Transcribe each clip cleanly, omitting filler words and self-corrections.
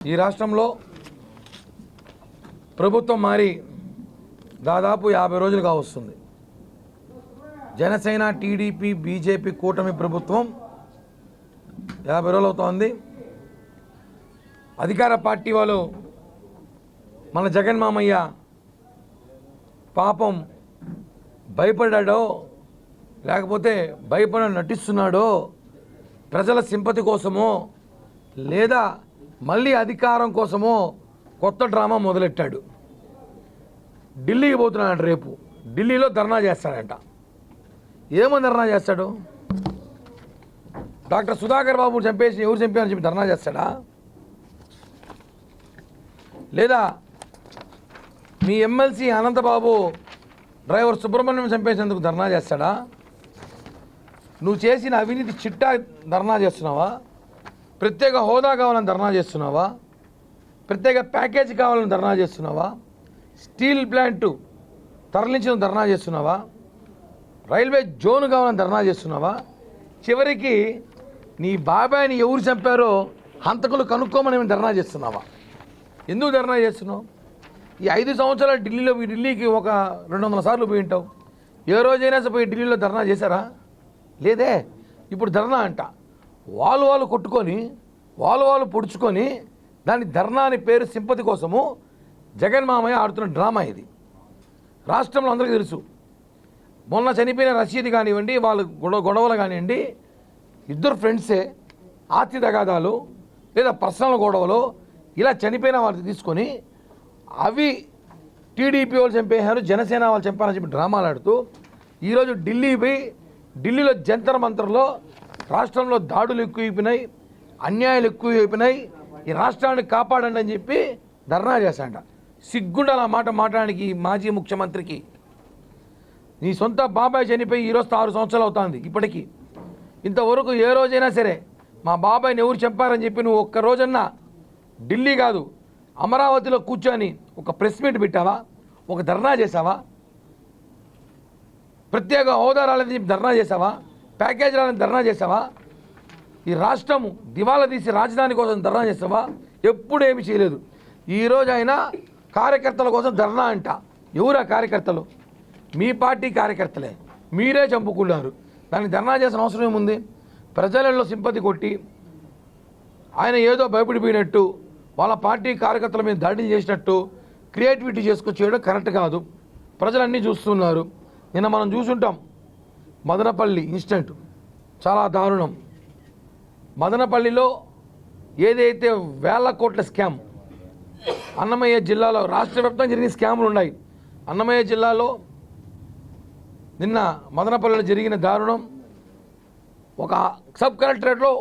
ఈ రాష్ట్రంలో ప్రభుత్వం మారి దాదాపు 50 రోజులు కావస్తుంది. జనసేన, టీడీపీ, బీజేపీ కూటమి ప్రభుత్వం 50 రోజులు అవుతోంది. అధికార పార్టీ వాళ్ళు మన జగన్ మామయ్య పాపం భయపడ్డాడో లేకపోతే భయపడ నటిస్తున్నాడో, ప్రజల సింపతి కోసమో లేదా మళ్ళీ అధికారం కోసమో కొత్త డ్రామా మొదలెట్టాడు. ఢిల్లీకి పోతున్నాడు. రేపు ఢిల్లీలో ధర్నా చేస్తాడంట. ఏమని ధర్నా చేస్తాడు? డాక్టర్ సుధాకర్ బాబు చంపేసి ఎవరు చంపారని చెప్పి ధర్నా చేస్తాడా? లేదా మీ ఎమ్మెల్సీ అనంతబాబు డ్రైవర్ సుబ్రహ్మణ్యం చంపేసేందుకు ధర్నా చేస్తాడా? నువ్వు చేసిన అవినీతి చిట్టా ధర్నా చేస్తున్నావా? ప్రత్యేక హోదా కావాలని ధర్నా చేస్తున్నావా? ప్రత్యేక ప్యాకేజీ కావాలని ధర్నా చేస్తున్నావా? స్టీల్ ప్లాంట్ తరలించిన ధర్నా చేస్తున్నావా? రైల్వే జోన్ కావాలని ధర్నా చేస్తున్నావా? చివరికి నీ బాబాయిని ఎవరు చంపారో హంతకులు కనుక్కోమని ధర్నా చేస్తున్నావా? ఎందుకు ధర్నా చేస్తున్నావు? ఈ 5 సంవత్సరాలు ఢిల్లీకి ఒక 200 సార్లు పోయి ఉంటావు. ఏ రోజైనా పోయి ఢిల్లీలో ధర్నా చేశారా? లేదే. ఇప్పుడు ధర్నా అంట. వాళ్ళు కొట్టుకొని వాళ్ళు పొడుచుకొని దాని ధర్నా అని పేరు సింపతి కోసము జగన్ మామయ్య ఆడుతున్న డ్రామా ఇది. రాష్ట్రంలో అందరికీ తెలుసు. మొన్న చనిపోయిన రషీద్ కానివ్వండి, వాళ్ళు గొడవలు కానివ్వండి, ఇద్దరు ఫ్రెండ్సే ఆస్తి తగాదాలు లేదా పర్సనల్ గొడవలు ఇలా చనిపోయిన వాళ్ళు తీసుకొని అవి టీడీపీ వాళ్ళు చంపేశారు, జనసేన వాళ్ళు చంపారని చెప్పి డ్రామాలు ఆడుతూ ఈరోజు ఢిల్లీ పోయి ఢిల్లీలో జంతర్ మంతర్లో రాష్ట్రంలో దాడులు ఎక్కువైపోయినాయి, అన్యాయాలు ఎక్కువైపోయినాయి, ఈ రాష్ట్రాన్ని కాపాడండి అని చెప్పి ధర్నా చేశాడ. సిగ్గుండాలి ఆ మాట మాట్లాడడానికి మాజీ ముఖ్యమంత్రికి. నీ సొంత బాబాయ్ చనిపోయి ఈరోజు 6 సంవత్సరాలు అవుతుంది. ఇప్పటికీ ఇంతవరకు ఏ రోజైనా సరే మా బాబాయ్ని ఎవరు చంపారని చెప్పి నువ్వు ఒక్క రోజన్నా ఢిల్లీ కాదు అమరావతిలో కూర్చొని ఒక ప్రెస్ మీట్ పెట్టావా? ఒక ధర్నా చేసావా? ప్రత్యేక హోదా రాలని చెప్పి ధర్నా చేసావా? ప్యాకేజ్ రాలని ధర్నా చేసావా? ఈ రాష్ట్రము దివాలా తీసి రాజధాని కోసం ధర్నా చేసావా? ఎప్పుడు ఏమి చేయలేదు. ఈరోజు అయినా కార్యకర్తల కోసం ధర్నా అంట. ఎవరా కార్యకర్తలు? మీ పార్టీ కార్యకర్తలే. మీరే చంపుకున్నారు. దాన్ని ధర్నా చేసిన అవసరం ఏముంది? ప్రజలలో సింపతి కొట్టి ఆయన ఏదో భయపడిపోయినట్టు వాళ్ళ పార్టీ కార్యకర్తల మీద దాడులు చేసినట్టు క్రియేటివిటీ చేసుకొచ్చేయడం కరెక్ట్ కాదు. ప్రజలన్నీ చూస్తున్నారు. నిన్న మనం చూసుంటాం మదనపల్లి ఇన్సిడెంట్, చాలా దారుణం. మదనపల్లిలో ఏదైతే వేల కోట్ల స్కామ్ అన్నమయ్య జిల్లాలో రాష్ట్ర వ్యాప్తంగా జరిగిన స్కాములు ఉన్నాయి. అన్నమయ్య జిల్లాలో నిన్న మదనపల్లిలో జరిగిన దారుణం. ఒక సబ్ కలెక్టరేట్లో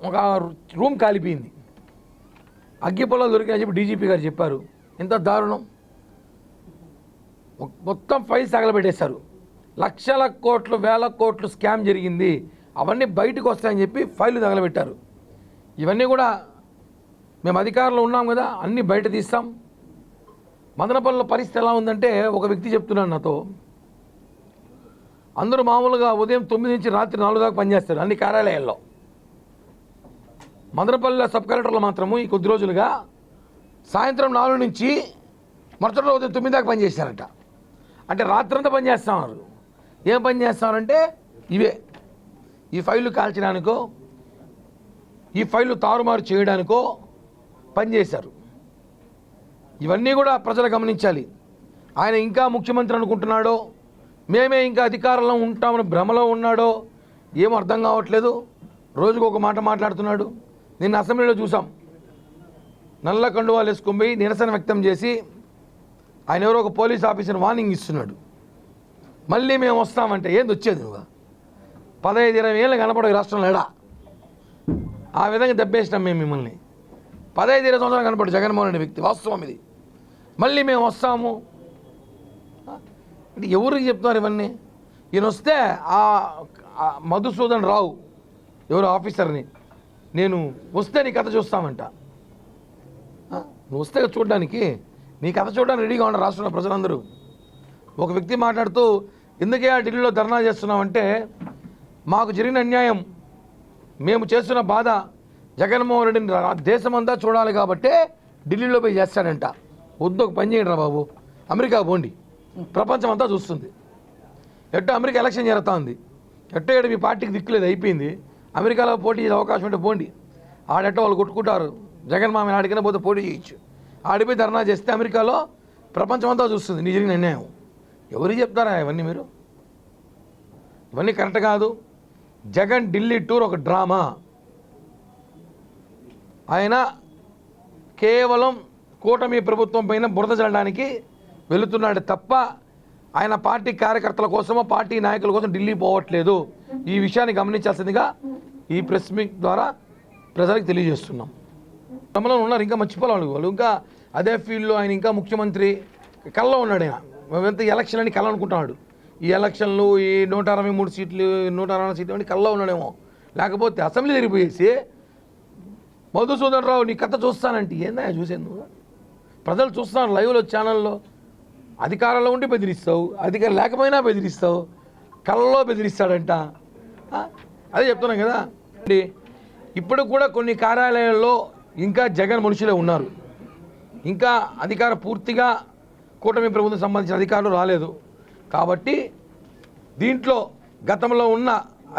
ఒక రూమ్ కాలిపోయింది, అగ్గిపొలాలు దొరికాయని చెప్పి డీజీపీ గారు చెప్పారు. ఎంత దారుణం! మొత్తం ఫైల్స్ తగలబెట్టేశారు. లక్షల కోట్లు, వేల కోట్లు స్కామ్ జరిగింది, అవన్నీ బయటకు వస్తాయని చెప్పి ఫైళ్ళు తగలబెట్టారు. ఇవన్నీ కూడా మేము అధికారంలో ఉన్నాం కదా, అన్నీ బయట తీస్తాం. మదనపల్లిలో పరిస్థితి ఎలా ఉందంటే, ఒక వ్యక్తి చెప్తున్నాడు నాతో, అందరూ మామూలుగా ఉదయం 9 నుంచి రాత్రి 4 దాకా పనిచేస్తారు అన్ని కార్యాలయాల్లో. మదనపల్లిలో సబ్ కలెక్టర్లు మాత్రము ఈ కొద్ది రోజులుగా సాయంత్రం 4 నుంచి మరుసటి ఉదయం 9 దాకా పనిచేశారట. అంటే రాత్రంతా పనిచేస్తున్నారు. ఏం పని చేస్తారంటే ఇవే, ఈ ఫైళ్ళు కాల్చడానికో ఈ ఫైళ్ళు తారుమారు చేయడానికో పనిచేశారు. ఇవన్నీ కూడా ప్రజలు గమనించాలి. ఆయన ఇంకా ముఖ్యమంత్రి అనుకుంటున్నాడో, మేమే ఇంకా అధికారంలో ఉంటామని భ్రమలో ఉన్నాడో ఏం అర్థం కావట్లేదు. రోజుకు ఒక మాట మాట్లాడుతున్నాడు. నిన్న అసెంబ్లీలో చూసాం, నల్ల కండువాలు వేసుకొని పోయి నిరసన వ్యక్తం చేసి ఆయన ఎవరో ఒక పోలీస్ ఆఫీసర్ వార్నింగ్ ఇస్తున్నాడు. మళ్ళీ మేము వస్తామంటే ఏంది వచ్చేది? నువ్వు 15-20 ఏళ్ళు కనపడవు రాష్ట్రంలో ఎడా. ఆ విధంగా దెబ్బేసినాం మేము మిమ్మల్ని. 15-20 సంవత్సరాలు కనపడు జగన్మోహన్ రెడ్డి వ్యక్తి. వాస్తవం ఇది. మళ్ళీ మేము వస్తాము అంటే ఎవరికి చెప్తున్నారు ఇవన్నీ? ఈయన వస్తే ఆ మధుసూదన్ రావు ఎవరు ఆఫీసర్ని, నేను వస్తే నీ కథ చూస్తామంట. నువ్వు వస్తే చూడడానికి, నీ కథ చూడడానికి రెడీగా ఉన్నారు రాష్ట్రంలో ప్రజలందరూ. ఒక వ్యక్తి మాట్లాడుతూ, ఎందుకే ఆ ఢిల్లీలో ధర్నా చేస్తున్నామంటే, మాకు జరిగిన అన్యాయం, మేము చేస్తున్న బాధ జగన్మోహన్ రెడ్డిని దేశమంతా చూడాలి కాబట్టే ఢిల్లీలో పోయి చేస్తాడంట. వద్దు, ఒక పని చేయండి రా బాబు, అమెరికా పోండి, ప్రపంచం అంతా చూస్తుంది. ఎట్టో అమెరికా ఎలక్షన్ జరుగుతూ ఉంది, ఎట్టో ఏడు మీ పార్టీకి దిక్కులేదు, అయిపోయింది. అమెరికాలో పోటీ చేసే అవకాశం ఉంటే పోండి, ఆడెట్టో వాళ్ళు కొట్టుకుంటారు. జగన్మామని ఆడికైనా పోతే పోటీ చేయొచ్చు. ఆడిపోయి ధర్నా చేస్తే అమెరికాలో ప్రపంచం అంతా చూస్తుంది నీ జరిగిన నిర్ణయం. ఎవరికి చెప్తారా ఇవన్నీ మీరు? ఇవన్నీ కరెక్ట్ కాదు. జగన్ ఢిల్లీ టూర్ ఒక డ్రామా. ఆయన కేవలం కూటమి ప్రభుత్వం పైన బురద చల్లడానికి వెళుతున్నాడు తప్ప ఆయన పార్టీ కార్యకర్తల కోసమో పార్టీ నాయకుల కోసం ఢిల్లీ పోవట్లేదు. ఈ విషయాన్ని గమనించాల్సిందిగా ఈ ప్రెస్ మీట్ ద్వారా ప్రజలకు తెలియజేస్తున్నాం. తమలో ఉన్నారు, ఇంకా మర్చిపోవాలి వాళ్ళు, ఇంకా అదే ఫీల్డ్లో ఆయన ఇంకా ముఖ్యమంత్రి కల్లో ఉన్నాడు. ఆయన ఎంత ఎలక్షన్ అని కళ్ళ అనుకుంటున్నాడు. ఈ ఎలక్షన్లు, ఈ 163 సీట్లు, 160 సీట్లు అని కల్లో ఉన్నాడేమో. లేకపోతే అసెంబ్లీ తిరిగిపోయేసి మధుసూదన్ రావు నీ కథ చూస్తానంటే ఏందా చూసేందు? ప్రజలు చూస్తున్నారు లైవ్లో, ఛానల్లో. అధికారంలో ఉండి బెదిరిస్తావు, అధికారం లేకపోయినా బెదిరిస్తావు, కళ్ళలో బెదిరిస్తాడంట. అదే చెప్తున్నాం కదా. ఇప్పుడు కూడా కొన్ని కార్యాలయాల్లో ఇంకా జగన్ మనుషులే ఉన్నారు. ఇంకా అధికార పూర్తిగా కూటమి ప్రభుత్వం సంబంధించిన అధికారులు రాలేదు. కాబట్టి దీంట్లో గతంలో ఉన్న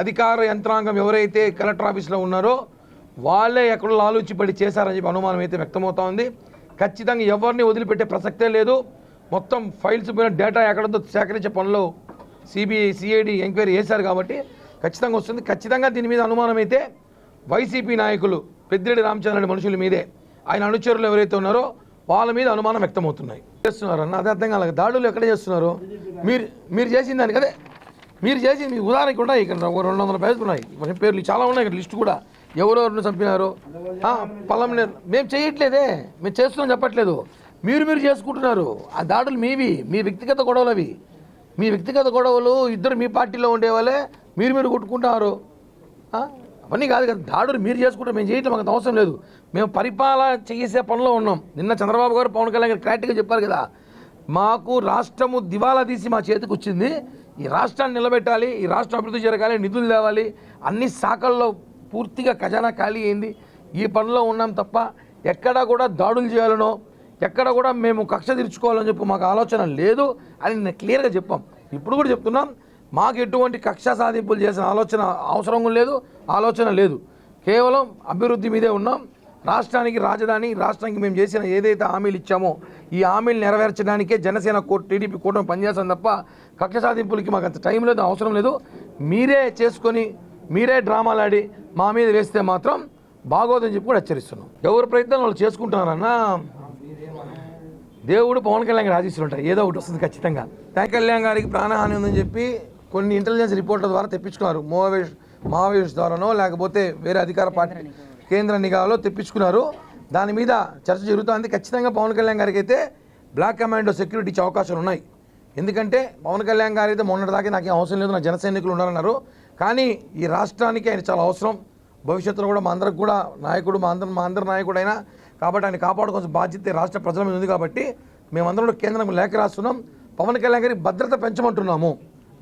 అధికార యంత్రాంగం ఎవరైతే కలెక్టర్ ఆఫీస్లో ఉన్నారో వాళ్ళే ఎక్కడో లాలూచిపడి చేశారని చెప్పి అనుమానం అయితే వ్యక్తమవుతా ఉంది. ఖచ్చితంగా ఎవరిని వదిలిపెట్టే ప్రసక్తే లేదు. మొత్తం ఫైల్స్ పైన డేటా ఎక్కడంతో సేకరించే పనులు సిఐడి ఎంక్వైరీ చేశారు కాబట్టి ఖచ్చితంగా వస్తుంది. ఖచ్చితంగా దీని మీద అనుమానం అయితే వైసీపీ నాయకులు పెద్దిరెడ్డి రామచంద్రరెడ్డి మనుషుల మీదే, ఆయన అనుచరులు ఎవరైతే ఉన్నారో వాళ్ళ మీద అనుమానం వ్యక్తమవుతున్నాయి. చేస్తున్నారు అన్న, అదే అర్థం కాలేదు. దాడులు ఎక్కడ చేస్తున్నారు? మీరు చేసిన దానికి అదే మీరు చేసి మీ ఉదాహరణకి ఉన్నాయి. ఇక్కడ 200 పేజీలు ఉన్నాయి, పేర్లు చాలా ఉన్నాయి ఇక్కడ, లిస్టు కూడా ఎవరెవరిని చంపినారు. పల్లంనేరు మేము చేయట్లేదే, మేము చేస్తున్నాం చెప్పట్లేదు. మీరు చేసుకుంటున్నారు. ఆ దాడులు మీవి, మీ వ్యక్తిగత గొడవలు అవి. మీ వ్యక్తిగత గొడవలు ఇద్దరు మీ పార్టీలో ఉండేవాళ్ళే మీరు కొట్టుకుంటున్నారు. అవన్నీ కాదు కదా, దాడులు మీరు చేసుకుంటారు, మేము చేయట్లేదు, మాకు అవసరం లేదు. మేము పరిపాలన చేసే పనిలో ఉన్నాం. నిన్న చంద్రబాబు గారు, పవన్ కళ్యాణ్ గారు క్లారిటీగా చెప్పారు కదా, మాకు రాష్ట్రము దివాలా తీసి మా చేతికి వచ్చింది, ఈ రాష్ట్రాన్ని నిలబెట్టాలి, ఈ రాష్ట్రం అభివృద్ధి జరగాలి, నిధులు తేవాలి, అన్ని శాఖల్లో పూర్తిగా ఖజానా ఖాళీ అయింది, ఈ పనిలో ఉన్నాం తప్ప ఎక్కడా కూడా దాడులు చేయాలనో ఎక్కడ కూడా మేము కక్ష తీర్చుకోవాలని చెప్పి మాకు ఆలోచన లేదు అని నేను క్లియర్గా చెప్పాం. ఇప్పుడు కూడా చెప్తున్నాం, మాకు ఎటువంటి కక్ష సాధింపులు చేసిన అవసరం లేదు, ఆలోచన లేదు. కేవలం అభివృద్ధి మీదే ఉన్నాం. రాష్ట్రానికి రాజధాని, రాష్ట్రానికి మేము చేసిన ఏదైతే హామీలు ఇచ్చామో ఈ హామీలు నెరవేర్చడానికే జనసేన టీడీపీ కూటమి పనిచేస్తాం తప్ప కక్ష సాధింపులకి మాకు అంత టైం లేదు, అవసరం లేదు. మీరే చేసుకొని మీరే డ్రామాలాడి మా మీద వేస్తే మాత్రం బాగోదని చెప్పి కూడా హెచ్చరిస్తున్నాం. ఎవరి ప్రయత్నం వాళ్ళు చేసుకుంటున్నారన్నా, దేవుడు పవన్ కళ్యాణ్ గారు ఆశీస్సులు ఉంటాయి, ఏదో ఒకటి వస్తుంది ఖచ్చితంగా. పవన్ కళ్యాణ్ గారికి ప్రాణహాని ఉందని చెప్పి కొన్ని ఇంటెలిజెన్స్ రిపోర్ట్ల ద్వారా తెప్పించుకున్నారు. మావోయిస్ట్ ద్వారానో లేకపోతే వేరే అధికార పార్టీ కేంద్ర నిఘాలో తెప్పించుకున్నారు. దాని మీద చర్చ జరుగుతుంది. ఖచ్చితంగా పవన్ కళ్యాణ్ గారికి అయితే బ్లాక్ కమాండో సెక్యూరిటీ ఇచ్చే అవకాశాలు ఉన్నాయి. ఎందుకంటే పవన్ కళ్యాణ్ గారు అయితే మొన్నటిదాకా నాకేం అవసరం లేదు, నా జన సైనికులు ఉన్నారన్నారు. కానీ ఈ రాష్ట్రానికి ఆయన చాలా అవసరం. భవిష్యత్తులో కూడా మా అందరికి కూడా నాయకుడు, మా అందరి నాయకుడు అయినా కాబట్టి ఆయన కాపాడుకోవాల్సిన బాధ్యత రాష్ట్ర ప్రజల మీద ఉంది. కాబట్టి మేమందరం కేంద్రం లేఖ రాస్తున్నాం, పవన్ కళ్యాణ్ గారి భద్రత పెంచమంటున్నాము.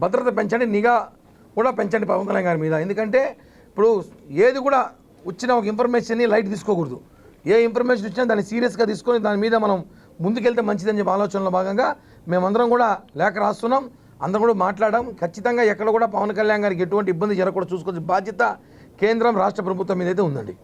భద్రత పెంచండి, నిఘా కూడా పెంచండి పవన్ కళ్యాణ్ గారి మీద. ఎందుకంటే ఇప్పుడు ఏది కూడా వచ్చిన ఒక ఇన్ఫర్మేషన్ని లైట్ తీసుకోకూడదు. ఏ ఇన్ఫర్మేషన్ వచ్చినా దాన్ని సీరియస్గా తీసుకొని దాని మీద మనం ముందుకెళ్తే మంచిదని చెప్పి ఆలోచనలో భాగంగా మేమందరం కూడా లేఖ రాస్తున్నాం, అందరం కూడా మాట్లాడాం. ఖచ్చితంగా ఎక్కడ కూడా పవన్ కళ్యాణ్ గారికి ఎటువంటి ఇబ్బంది జరగకుండా చూసుకోవాల్సిన బాధ్యత కేంద్రం, రాష్ట్ర ప్రభుత్వం మీద అయితే ఉందండి.